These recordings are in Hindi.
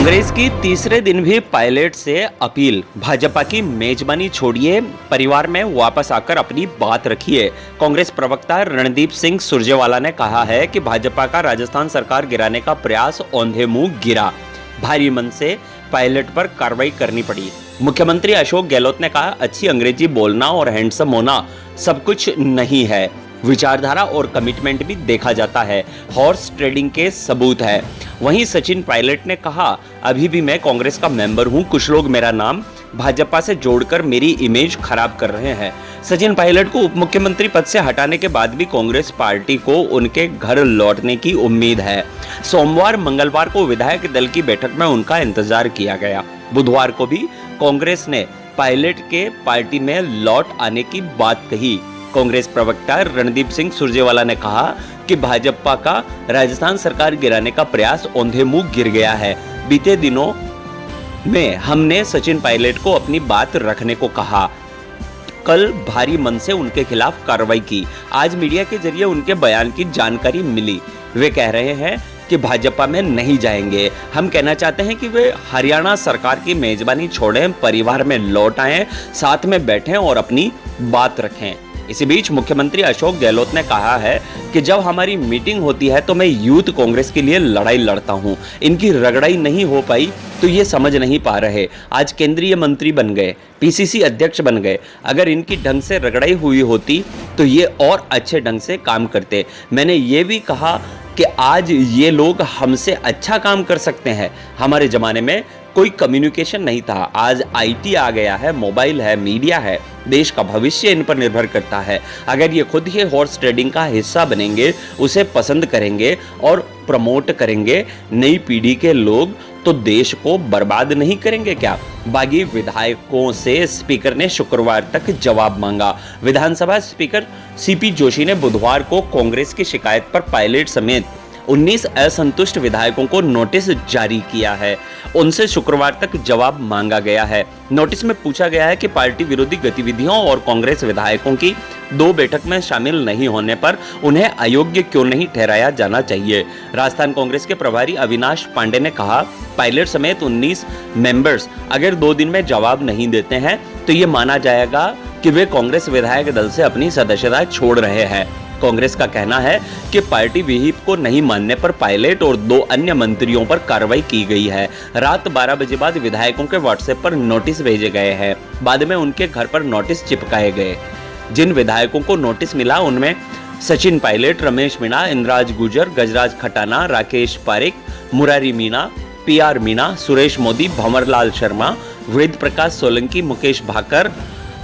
कांग्रेस की तीसरे दिन भी पायलट से अपील, भाजपा की मेजबानी छोड़िए, परिवार में वापस आकर अपनी बात रखिए। कांग्रेस प्रवक्ता रणदीप सिंह सुरजेवाला ने कहा है कि भाजपा का राजस्थान सरकार गिराने का प्रयास औंधे मुंह गिरा, भारी मन से पायलट पर कार्रवाई करनी पड़ी। मुख्यमंत्री अशोक गहलोत ने कहा, अच्छी अंग्रेजी बोलना और हैंडसम होना सब कुछ नहीं है, विचारधारा और कमिटमेंट भी देखा जाता है, हॉर्स ट्रेडिंग के सबूत है। वहीं सचिन पायलट ने कहा, अभी भी मैं कांग्रेस का मेंबर हूं, कुछ लोग मेरा नाम भाजपा से जोड़कर मेरी इमेज खराब कर रहे हैं। सचिन पायलट को उप मुख्यमंत्री पद से हटाने के बाद भी कांग्रेस पार्टी को उनके घर लौटने की उम्मीद है। सोमवार मंगलवार को विधायक दल की बैठक में उनका इंतजार किया गया। बुधवार को भी कांग्रेस ने पायलट के पार्टी में लौट आने की बात कही। कांग्रेस प्रवक्ता रणदीप सिंह सुरजेवाला ने कहा कि भाजपा का राजस्थान सरकार गिराने का प्रयास औंधे मुंह गिर गया है। बीते दिनों में हमने सचिन पायलट को अपनी बात रखने को कहा, कल भारी मन से उनके खिलाफ कार्रवाई की। आज मीडिया के जरिए उनके बयान की जानकारी मिली। वे कह रहे हैं कि भाजपा में नहीं जाएंगे। हम कहना चाहते हैं कि वे हरियाणा सरकार की मेजबानी छोड़ें, परिवार में लौट आएं, साथ में बैठें और अपनी बात रखें। इसी बीच मुख्यमंत्री अशोक गहलोत ने कहा है कि जब हमारी मीटिंग होती है तो मैं यूथ कांग्रेस के लिए लड़ाई लड़ता हूं। इनकी रगड़ाई नहीं हो पाई तो ये समझ नहीं पा रहे। आज केंद्रीय मंत्री बन गए, पीसीसी अध्यक्ष बन गए। अगर इनकी ढंग से रगड़ाई हुई होती तो ये और अच्छे ढंग से काम करते। मैंने ये भी कहा कि आज ये लोग हमसे अच्छा काम कर सकते हैं। हमारे जमाने में कोई कम्युनिकेशन नहीं था, आज आईटी आ गया है, मोबाइल है, मीडिया है, देश का भविष्य इन पर निर्भर करता है। अगर ये खुद ही हॉर्स ट्रेडिंग का हिस्सा बनेंगे, उसे पसंद करेंगे और प्रमोट करेंगे नई पीढ़ी के लोग, तो देश को बर्बाद नहीं करेंगे क्या? बागी विधायकों से स्पीकर ने शुक्रवार तक जवाब मांगा। विधानसभा स्पीकर सीपी जोशी ने बुधवार को कांग्रेस की शिकायत पर पायलट समेत 19 असंतुष्ट विधायकों को नोटिस जारी किया है। उनसे शुक्रवार तक जवाब मांगा गया है। नोटिस में पूछा गया है कि पार्टी विरोधी गतिविधियों और कांग्रेस विधायकों की 2 बैठक में शामिल नहीं होने पर उन्हें अयोग्य क्यों नहीं ठहराया जाना चाहिए। राजस्थान कांग्रेस के प्रभारी अविनाश पांडे ने कहा, पायलट समेत 19 मेंबर्स अगर 2 दिन में जवाब नहीं देते हैं तो ये माना जाएगा कि वे कांग्रेस विधायक दल से अपनी सदस्यता छोड़ रहे हैं। कांग्रेस का कहना है कि पार्टी विहिप को नहीं मानने पर पायलट और 2 अन्य मंत्रियों पर कार्रवाई की गई है। रात 12 बजे बाद विधायकों के व्हाट्सएप पर नोटिस भेजे गए हैं। बाद में उनके घर पर नोटिस चिपकाए गए। जिन विधायकों को नोटिस मिला उनमें सचिन पायलट, रमेश मीणा, इंद्राज गुर्जर, गजराज खटाना, राकेश पारिक, मुरारी मीणा, पीआर मीणा, सुरेश मोदी, भंवरलाल शर्मा, वेद प्रकाश सोलंकी, मुकेश भाकर,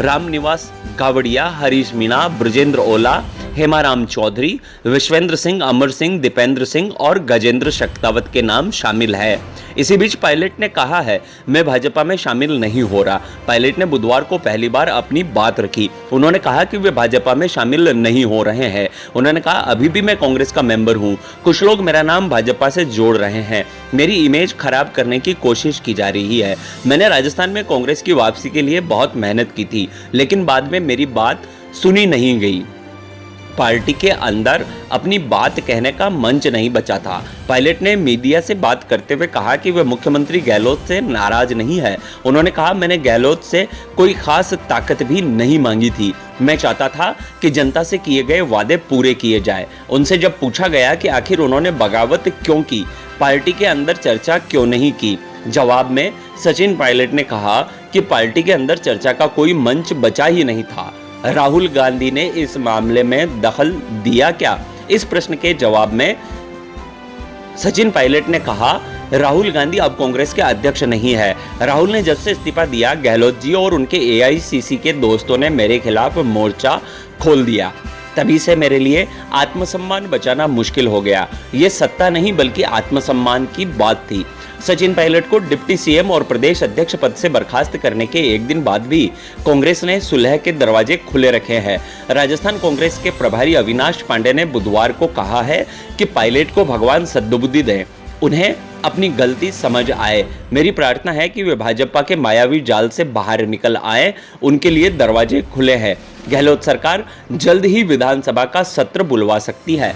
रामनिवास गावड़िया, हरीश मीणा, ब्रजेंद्र ओला, हेमाराम चौधरी, विश्वेंद्र सिंह, अमर सिंह, दीपेंद्र सिंह और गजेंद्र शेखावत के नाम शामिल है। इसी बीच पायलट ने कहा है, मैं भाजपा में शामिल नहीं हो रहा। पायलट ने बुधवार को पहली बार अपनी बात रखी। उन्होंने कहा कि वे भाजपा में शामिल नहीं हो रहे हैं। उन्होंने कहा, अभी भी मैं कांग्रेस का मेंबर हूं, कुछ लोग मेरा नाम भाजपा से जोड़ रहे हैं, मेरी इमेज खराब करने की कोशिश की जा रही है। मैंने राजस्थान में कांग्रेस की वापसी के लिए बहुत मेहनत की थी, लेकिन बाद में मेरी बात सुनी नहीं गई। पार्टी के अंदर अपनी बात कहने का मंच नहीं बचा था। पायलट ने मीडिया से बात करते हुए कहा कि वे मुख्यमंत्री गहलोत से नाराज नहीं है। उन्होंने कहा, मैंने गहलोत से कोई खास ताकत भी नहीं मांगी थी। मैं चाहता था कि जनता से किए गए वादे पूरे किए जाए। उनसे जब पूछा गया कि आखिर उन्होंने बगावत क्यों की, पार्टी के अंदर चर्चा क्यों नहीं की, जवाब में सचिन पायलट ने कहा कि पार्टी के अंदर चर्चा का कोई मंच बचा ही नहीं था। राहुल गांधी ने इस मामले में दखल दिया क्या? इस प्रश्न के जवाब में सचिन पायलट ने कहा, राहुल गांधी अब कांग्रेस के अध्यक्ष नहीं है। राहुल ने जब से इस्तीफा दिया, गहलोत जी और उनके एआईसीसी के दोस्तों ने मेरे खिलाफ मोर्चा खोल दिया। तभी से मेरे लिए आत्मसम्मान बचाना मुश्किल हो गया। ये सत्ता नहीं बल्कि आत्मसम्मान की बात थी। सचिन पायलट को डिप्टी सीएम और प्रदेश अध्यक्ष पद से बर्खास्त करने के एक दिन बाद भी कांग्रेस ने सुलह के दरवाजे खुले रखे हैं। राजस्थान कांग्रेस के प्रभारी अविनाश पांडे ने बुधवार को कहा है कि पायलट को भगवान सद्बुद्धि दें, उन्हें अपनी गलती समझ आए। मेरी प्रार्थना है कि वे भाजपा के मायावी जाल से बाहर निकल आए, उनके लिए दरवाजे खुले हैं। गहलोत सरकार जल्द ही विधानसभा का सत्र बुलवा सकती है।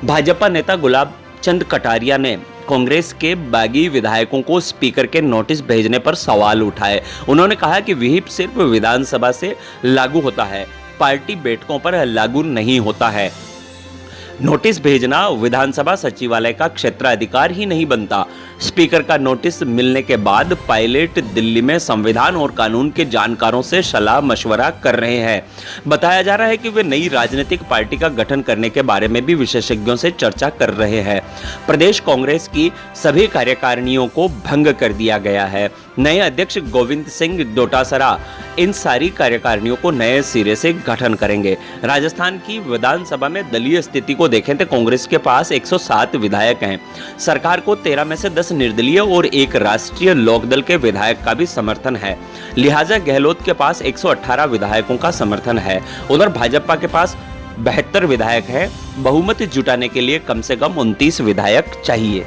भाजपा नेता गुलाब चंद कटारिया ने कांग्रेस के बागी विधायकों को स्पीकर के नोटिस भेजने पर सवाल उठाए। उन्होंने कहा कि व्हिप सिर्फ विधानसभा से लागू होता है, पार्टी बैठकों पर लागू नहीं होता है। नोटिस भेजना विधानसभा सचिवालय का क्षेत्राधिकार ही नहीं बनता। स्पीकर का नोटिस मिलने के बाद पायलट दिल्ली में संविधान और कानून के जानकारों से सलाह मशवरा कर रहे हैं। बताया जा रहा है कि वे नई राजनीतिक पार्टी का गठन करने के बारे में भी विशेषज्ञों से चर्चा कर रहे हैं। प्रदेश कांग्रेस की सभी कार्यकारिणियों को भंग कर दिया गया है। नए अध्यक्ष गोविंद सिंह डोटासरा इन सारी कार्यकारिणियों को नए सिरे से गठन करेंगे। राजस्थान की विधानसभा में दलीय स्थिति को देखें तो कांग्रेस के पास 107 विधायक हैं। सरकार को 13 में से 10 निर्दलीय और 1 राष्ट्रीय लोकदल के विधायक का भी समर्थन है। लिहाजा गहलोत के पास 118 विधायकों का समर्थन है। उधर भाजपा के पास 72 विधायक हैं। बहुमत जुटाने के लिए कम से कम 29 विधायक चाहिए।